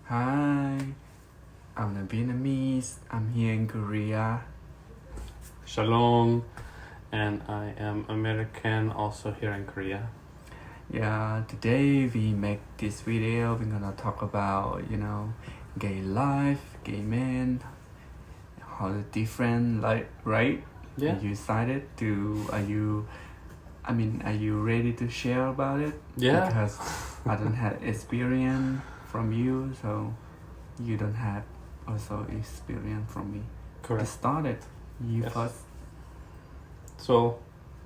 Hi, I'm a Vietnamese. I'm here in Korea. Shalom, and I am American, also here in Korea. Yeah, today we make this video. We're gonna talk about, gay life, gay men, how the different, like, right? Yeah. Are you excited to? Are you ready to share about it? Yeah. Because I don't have experience from you, so you don't have also experience from me. Correct. To start it, you Yes. first. So,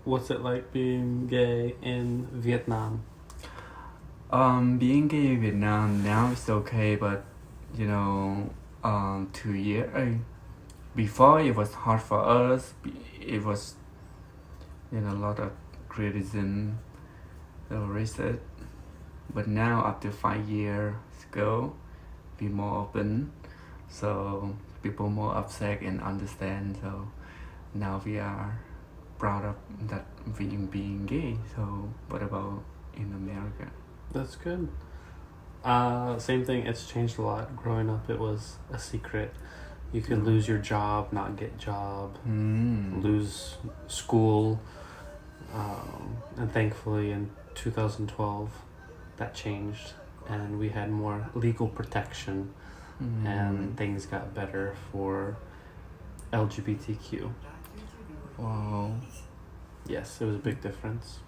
what's it like being gay in Vietnam? Being gay in Vietnam now is okay, but 2 years before it was hard for us. It was a lot of criticism, racist. But now after 5 years ago, we more open, so people more upset and understand. So now we are proud of that being gay. So what about in America? That's good. Same thing, it's changed a lot. Growing up, it was a secret. You could lose your job, not get job, lose school. And thankfully in 2012, that changed. And we had more legal protection and things got better for LGBTQ. Wow. Yes, it was a big difference.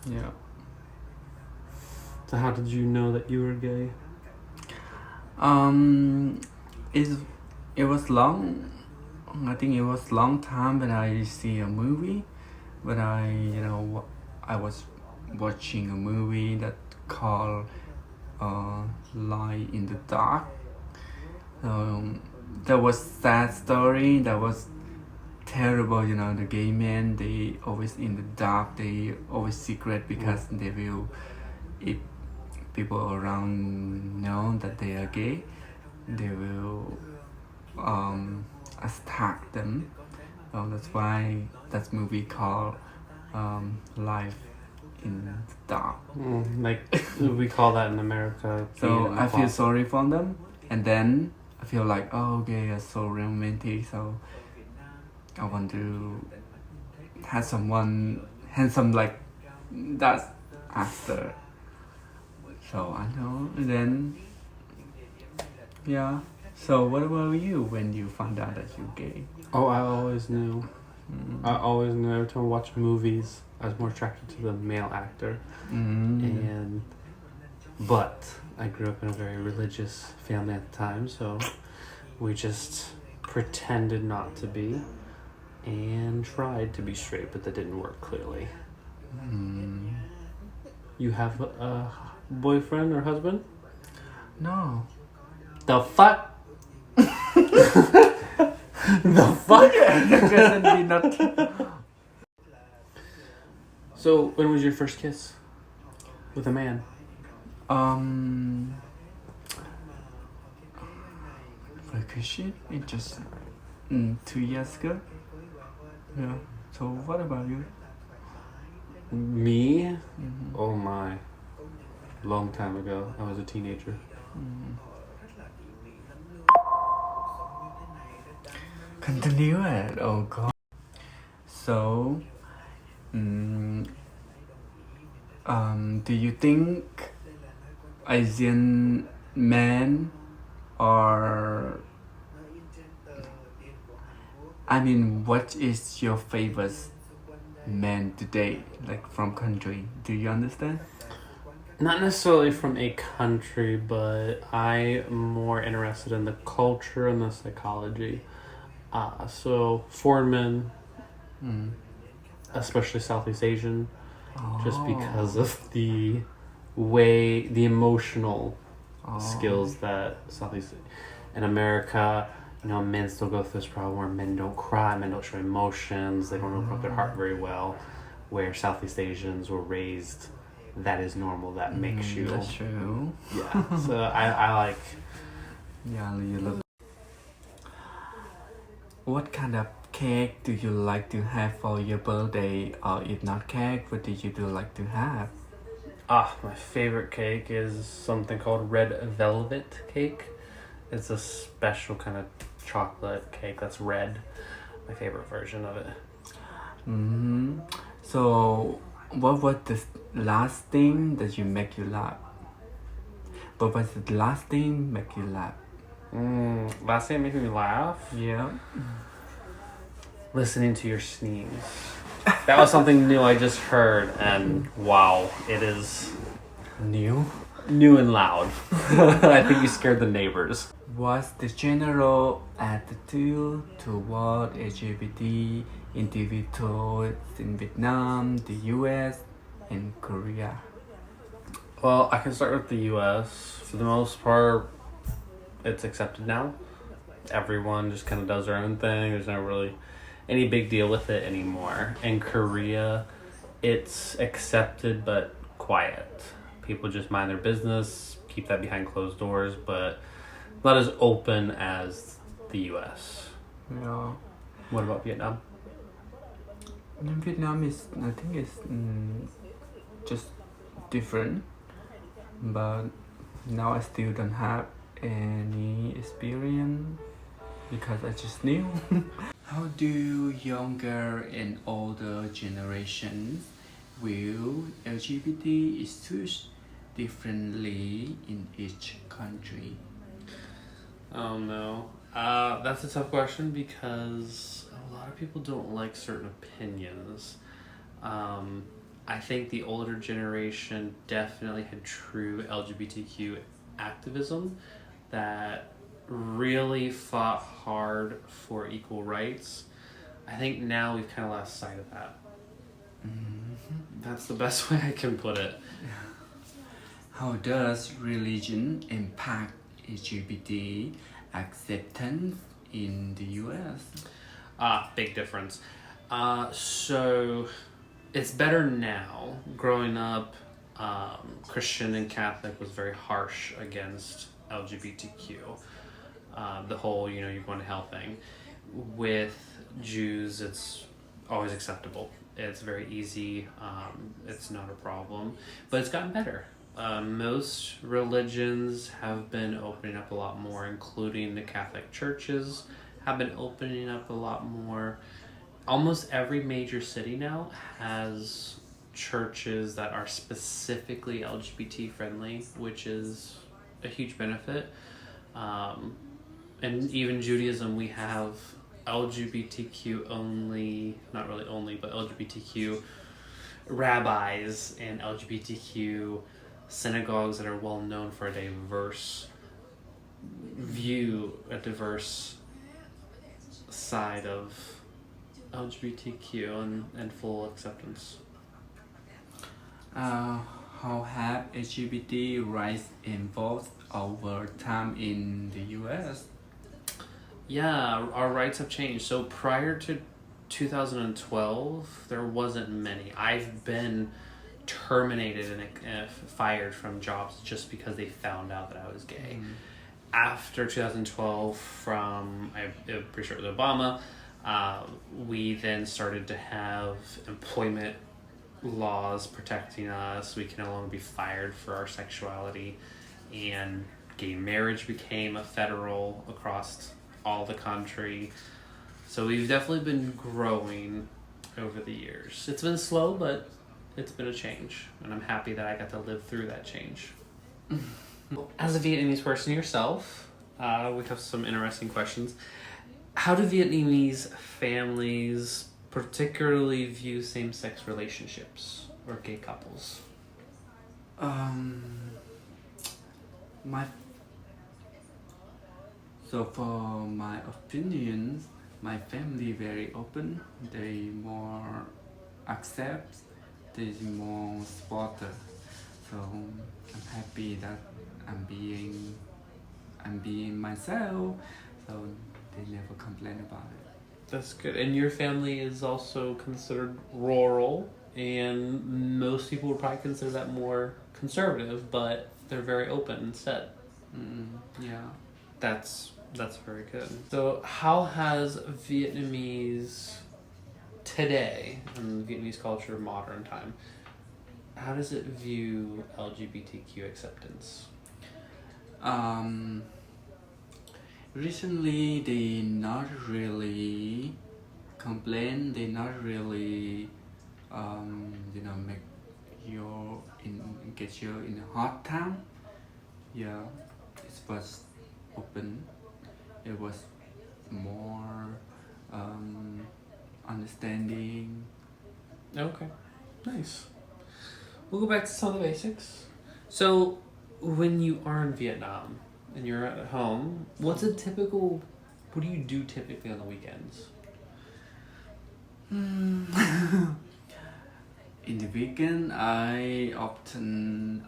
Yeah. So how did you know that you were gay? It was long. I think it was long time when I see a movie, but I was watching a movie that called Lie in the Dark. That was sad story. That was terrible. The gay men, they always in the dark. They always secret because they will, if people around know that they are gay, they will attack them. So that's why that movie called Life in the Dark. Like we call that in America. So I feel sorry for them, and then I feel like, oh, gay are so romantic. So I want to have someone handsome like that after. So I know. And then, yeah. So what about you when you found out that you're gay? Oh, I always knew. I always knew. Every time I watched movies, I was more attracted to the male actor. But I grew up in a very religious family at the time, so we just pretended not to be and tried to be straight, but that didn't work clearly. You have a boyfriend or husband? No. The fuck? The fuck? Definitely not. So, when was your first kiss with a man? Vacation? It just 2 years ago. Yeah. So what about you? Me? Oh my. Long time ago. I was a teenager. Continue it. Oh god. So, do you think Asian men are? What is your favorite man today, like from country? Do you understand? Not necessarily from a country, but I'm more interested in the culture and the psychology. So foreign men, especially Southeast Asian, just because of the emotional skills that Southeast in America, men still go through this problem where men don't cry, men don't show emotions, they don't open up their heart very well, where Southeast Asians were raised, that is normal, that makes you... That's true. Yeah, so I like... Yeah, you look... What kind of cake do you like to have for your birthday? Or if not cake, what do you do like to have? My favorite cake is something called red velvet cake. It's a special kind of chocolate cake that's red. My favorite version of it. Mm-hmm. So, what was the last thing that you make you laugh? What was the last thing make you laugh? Last thing that made me laugh? Yeah. Listening to your sneeze. That was something new I just heard, and wow, it is New. new and loud. I think you scared the neighbors. What's the general attitude toward LGBT individuals in Vietnam, the US, and Korea? Well, I can start with the US. For the most part, it's accepted now. Everyone just kind of does their own thing. There's not really any big deal with it anymore. In Korea, it's accepted but quiet. People just mind their business, keep that behind closed doors, but not as open as the US. Yeah. What about Vietnam? In Vietnam is I think it's just different, but now I still don't have any experience because I just knew. How do younger and older generations view LGBT issues differently in each country? Oh no. That's a tough question because a lot of people don't like certain opinions. I think the older generation definitely had true LGBTQ activism that really fought hard for equal rights. I think now we've kind of lost sight of that. Mm-hmm. That's the best way I can put it. How does religion impact LGBT acceptance in the US? Big difference. So it's better now. Growing up, Christian and Catholic was very harsh against LGBTQ. The whole, you're going to hell thing. With Jews, it's always acceptable. It's very easy. It's not a problem. But it's gotten better. Most religions have been opening up a lot more, including the Catholic churches have been opening up a lot more. Almost every major city now has churches that are specifically LGBT friendly, which is a huge benefit. And even Judaism, we have LGBTQ only, not really only, but LGBTQ rabbis and LGBTQ synagogues that are well known for a diverse view, a diverse side of LGBTQ and full acceptance. How have LGBT rights evolved over time in the US? Yeah, our rights have changed. So prior to 2012, there wasn't many. I've been terminated and fired from jobs just because they found out that I was gay. After 2012, from I'm pretty sure it was Obama, we then started to have employment laws protecting us. We can no longer be fired for our sexuality, and gay marriage became a federal across all the country. So we've definitely been growing over the years. It's been slow, but it's been a change, and I'm happy that I got to live through that change. As a Vietnamese person yourself, we have some interesting questions. How do Vietnamese families particularly view same-sex relationships or gay couples? So for my opinion, my family very open. They more accept. They more supporter. So I'm happy that I'm being myself. So they never complain about it. That's good. And your family is also considered rural, and most people would probably consider that more conservative, but they're very open instead. Yeah. That's very good. So how has Vietnamese today, and Vietnamese culture modern time, how does it view LGBTQ acceptance? Recently, they not really complain. They not really, make get you in a hard time. Yeah, it was open. It was more understanding. Okay, nice. We'll go back to some of the basics. So, when you are in Vietnam and you're at home, what do you do typically on the weekends? In the weekend, I often,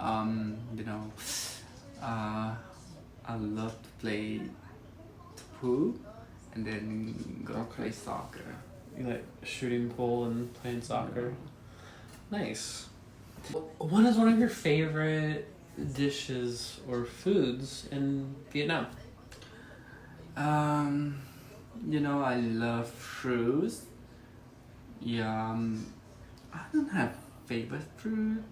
I love to play pool and then go play soccer. You like shooting pool and playing soccer? Nice. What is one of your favorite dishes or foods in Vietnam? I love fruits. Yeah, I don't have favorite fruit.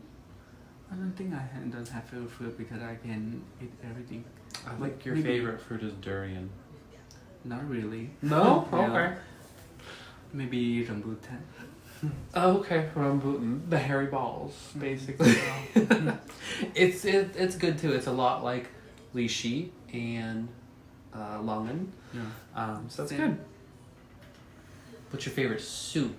I don't think don't have favorite fruit because I can eat everything. I think your Maybe- favorite fruit is durian. Not really. No? Yeah. Okay. Maybe rambutan. Oh, okay, rambutan, the hairy balls, basically. It's good too. It's a lot like lychee and longan. Yeah. So that's Same. good. What's your favorite soup?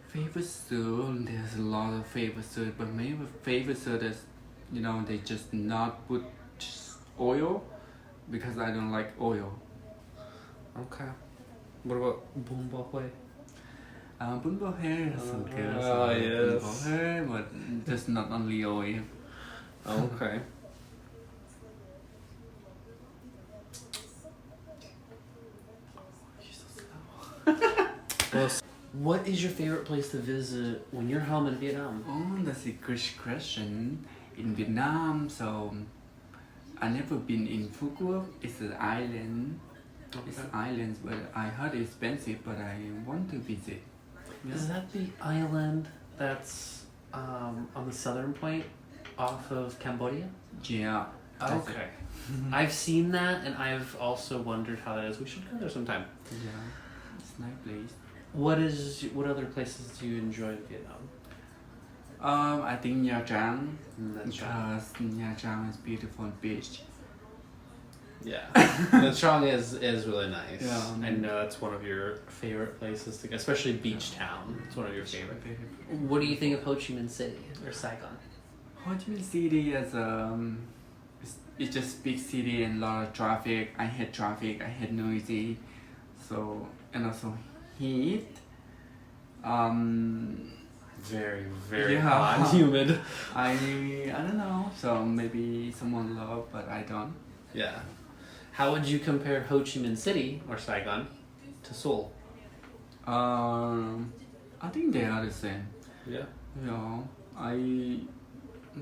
Favorite soup, there's a lot of favorite soup, but maybe favorite soup is, they just not put oil because I don't like oil. Okay. What about bún bò Huế? Bún bò Huế is so good. Oh, yes. Bún bò Huế, but just not only oil. Okay. Well, what is your favorite place to visit when you're home in Vietnam? Oh, that's a good question. In Vietnam, so I never been in Phu Quoc. It's an island. It's an island, but I heard it's expensive, but I want to visit. Yeah. Is that the island that's on the southern point off of Cambodia? Yeah. that's Okay. it. I've seen that and I've also wondered how that is. We should go there sometime. Yeah. It's a nice place. What other places do you enjoy in Vietnam? I think Nha Trang That's right. because Nha Trang is beautiful beach. Yeah. Nha Trang is really nice. Yeah. I know it's one of your favorite places to go, especially Beach Town. It's one of your favorite. What do you think of Ho Chi Minh City or Saigon? Ho Chi Minh City is it's just big city and a lot of traffic. I hate traffic. I hate noisy. So and also heat. Very, very Yeah. hot, humid. I don't know. So maybe someone love, but I don't. Yeah. How would you compare Ho Chi Minh City or Saigon to Seoul? I think they are the same. Yeah. Yeah,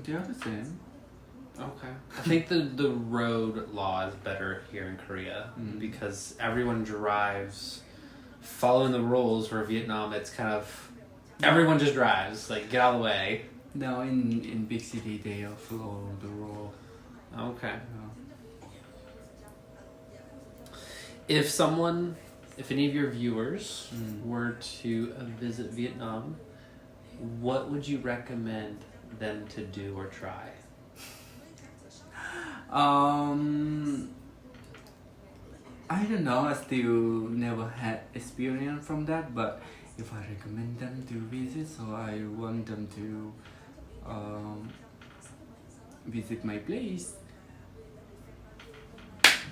they are the same. Okay. I think the road law is better here in Korea because everyone drives following the rules. Where Vietnam, it's kind of everyone just drives, like get out of the way. No, in big city they follow the rule. Okay. Yeah. If any of your viewers were to visit Vietnam, what would you recommend them to do or try? I don't know. I still never had experience from that, but if I recommend them to visit, so I want them to visit my place.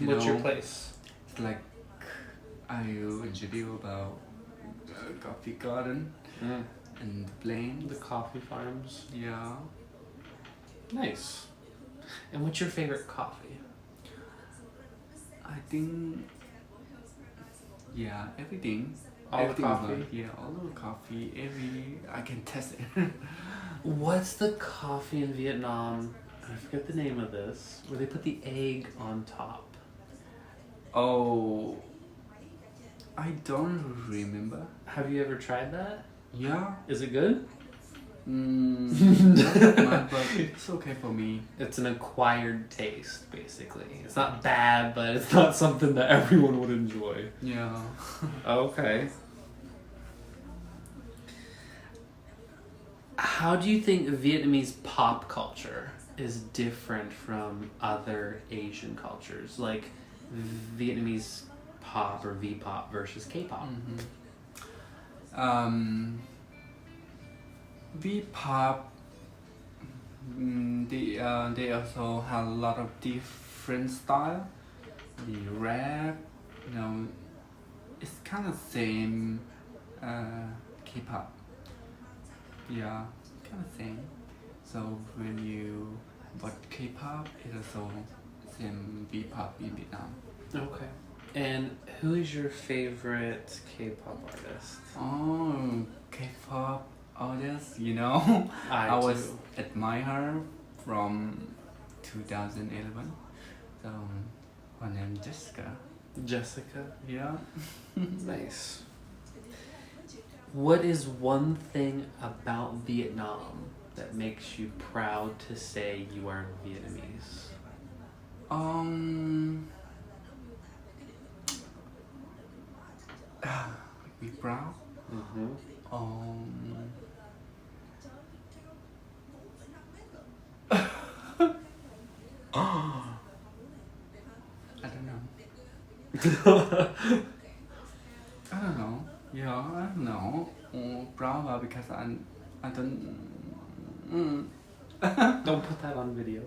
What's your place? It's like I will introduce about coffee garden and the plane. The coffee farms. Yeah. Nice. And what's your favorite coffee? I think, yeah, everything. All the Everything coffee? about- yeah, all the coffee. I can test it. What's the coffee in Vietnam? I forget the name of this. Where they put the egg on top. Oh, I don't remember. Have you ever tried that? Yeah, Is it good? Not much, but it's okay for me. It's an acquired taste, basically. It's not bad, but it's not something that everyone would enjoy. Yeah. Okay. How do you think Vietnamese pop culture is different from other Asian cultures, like Vietnamese pop or V-pop versus K-pop? V-pop, they also have a lot of different style. The rap, it's kind of same K-pop. Yeah, kind of same. So when you watch K-pop, it's also same V-pop in Vietnam. Okay. And who is your favorite K-pop artist? Oh, K-pop artist, I was too. admire her from 2011. So her name Jessica. Jessica. Yeah. Nice. What is one thing about Vietnam that makes you proud to say you are Vietnamese? Be proud. I don't know. I don't know. Yeah, I don't know. Proud because I don't. Don't put that on video.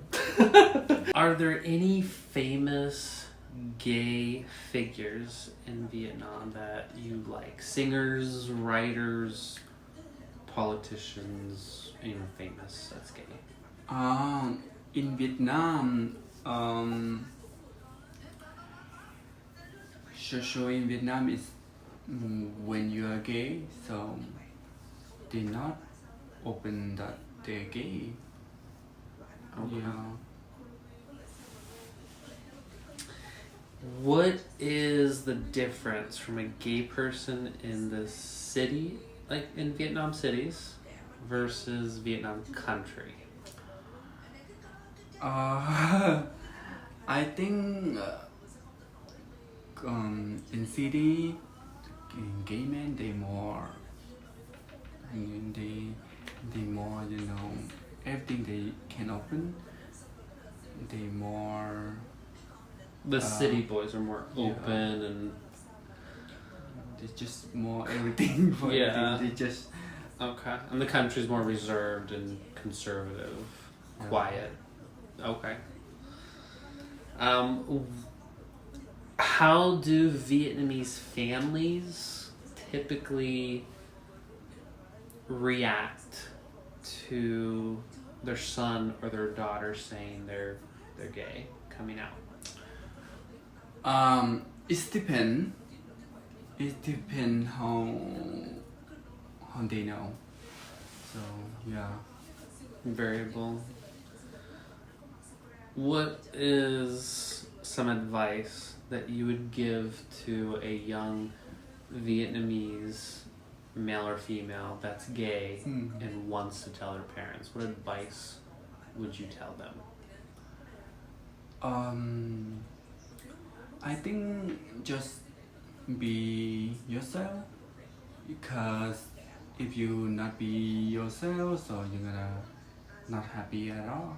Are there any famous gay figures in Vietnam that you like? Singers, writers, politicians, anyone famous that's gay? In Vietnam, social in Vietnam is when you are gay, so they not open that they're gay. Okay. Yeah. What is the difference from a gay person in the city, like in Vietnam cities, versus Vietnam country? I think in city, gay men they more everything they can open. They more The city boys are more yeah. open and they just more everything for Yeah. everything. They just okay, and the country's more reserved and conservative, Yeah. quiet. Okay. How do Vietnamese families typically react to their son or their daughter saying they're gay, coming out? It depend. It depend how they know. So yeah. Variable. What is some advice that you would give to a young Vietnamese male or female that's gay and wants to tell their parents? What advice would you tell them? I think just be yourself, because if you not be yourself, so you're gonna not happy at all.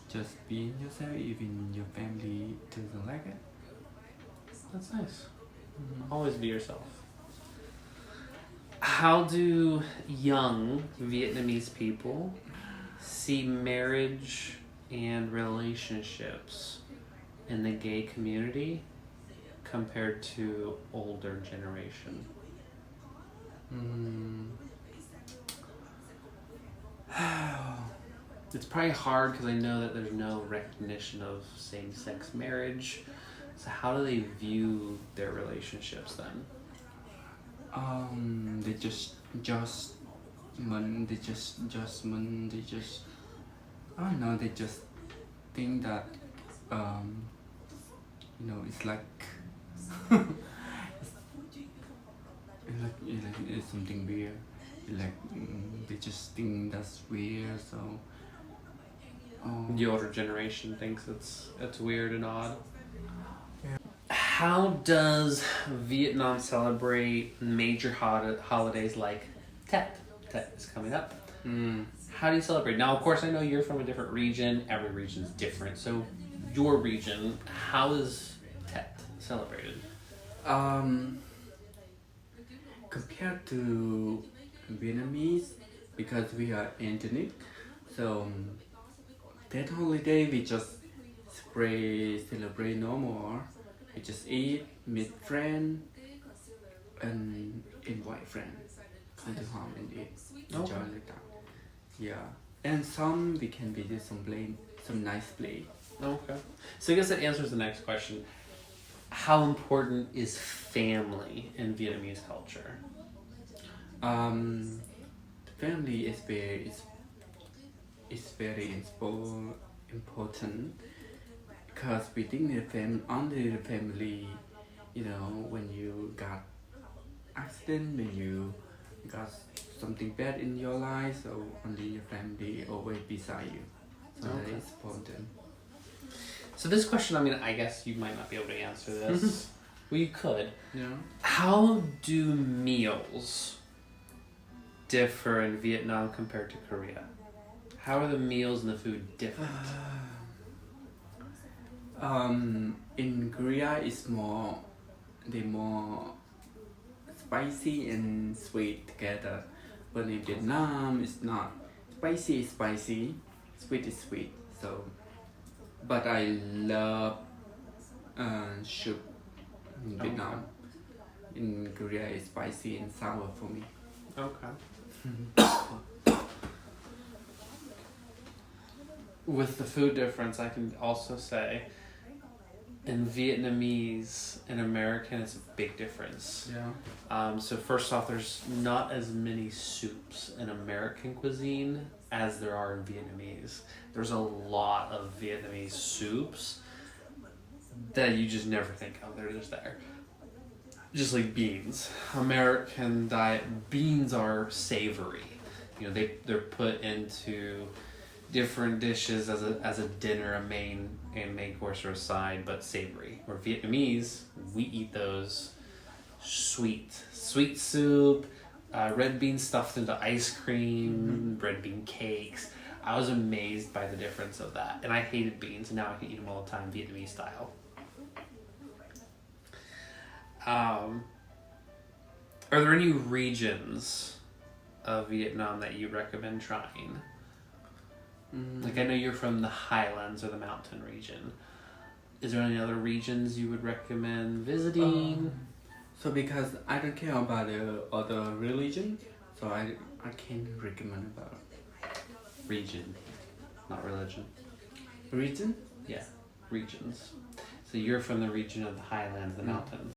Just be yourself, even your family doesn't like it. That's nice. Always be yourself. How do young Vietnamese people see marriage and relationships in the gay community compared to older generation? It's probably hard because I know that there's no recognition of same-sex marriage. So how do they view their relationships then? They just I don't know, they just think that it's like it's something weird, like they just think that's weird. So The older generation thinks it's weird and odd. How does Vietnam celebrate major holidays like Tet? Tet is coming up. How do you celebrate? Now, of course, I know you're from a different region. Every region is different. So, your region, how is Tet celebrated? Compared to Vietnamese, because we are ethnic, so that holiday we just celebrate normal. We just eat, meet friends, and invite friends come to home and eat, enjoy like that. Yeah, and some we can visit some nice place. Okay. So I guess that answers the next question. How important is family in Vietnamese culture? Family is very important because we think only the family, when you got accident, when you got something bad in your life, so only your family always beside you. So that is important. So this question, I guess you might not be able to answer this. Well, you could. Yeah. How do meals differ in Vietnam compared to Korea? How are the meals and the food different? In Korea, they're more spicy and sweet together, but in Vietnam, it's not. Spicy is spicy, sweet is sweet. So, but I love soup in Vietnam. In Korea, it's spicy and sour for me. Okay. With the food difference, I can also say in Vietnamese and American, it's a big difference. Yeah. So first off, there's not as many soups in American cuisine as there are in Vietnamese. There's a lot of Vietnamese soups that you just never think of. They're just there. Just like beans. American diet, beans are savory. They're put into different dishes as a dinner, a main course or a side, but savory. Where Vietnamese, we eat those sweet soup, red beans stuffed into ice cream, red bean cakes. I was amazed by the difference of that, and I hated beans, and now I can eat them all the time, Vietnamese style. Are there any regions of Vietnam that you recommend trying? Like, I know you're from the highlands or the mountain region. Is there any other regions you would recommend visiting? So because I don't care about the other religion, so I can't recommend about Region, not religion. region. Yeah, regions. So you're from the region of the highlands, the mountains.